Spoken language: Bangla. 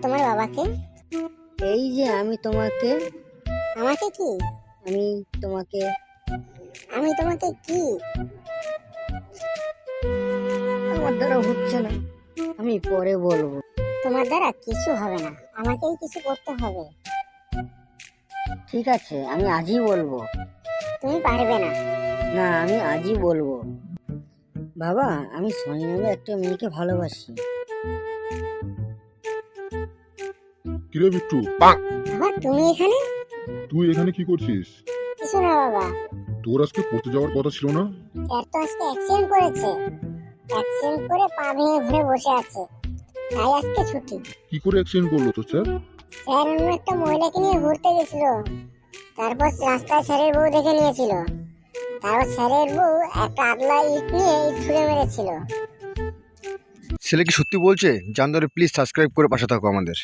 তোমার বাবাকে? এই যে আমি তোমাকে আমাকে কি? আমি তোমাকে আমি তোমাকে কি? আমার দ্বারা হচ্ছে না, আমি পরে বলবো। তোমার দ্বারা কিছু হবে না, আমাকেই কিছু করতে হবে। ঠিক আছে, আমি আজই বলবো। তুমি পারবে না। না, আমি আজই বলবো। বাবা, আমি সনি নামে একটা মেয়েকে ভালোবাসি। কিরে বিট্টু, বাবা তুমি এখানে? তুই এখানে কি করছিস? কিছু না বাবা, তোর আজকে পড়তে যাওয়ার কথা ছিল না? স্যার তো আজকে অ্যাক্সিডেন্ট করেছে। অ্যাক্সিডেন্ট করে পা ভেঙে ঘুরে বসে আছে, তাই আজকে ছুটি। কি করে অ্যাক্সিডেন্ট করলো তো স্যার? স্যার অন্য একটা মহিলাকে নিয়ে ঘুরতে গেছিল, তারপর রাস্তায় স্যারের বউ দেখে নিয়েছিল। তারপর স্যারের বউ একটা আদলা ইট নিয়ে ইট ছুঁড়ে মেরেছিল। ছেলে কি সত্যি বলছে? জানতে হলে প্লিজ সাবস্ক্রাইব করে পাশে থাকো আমাদের।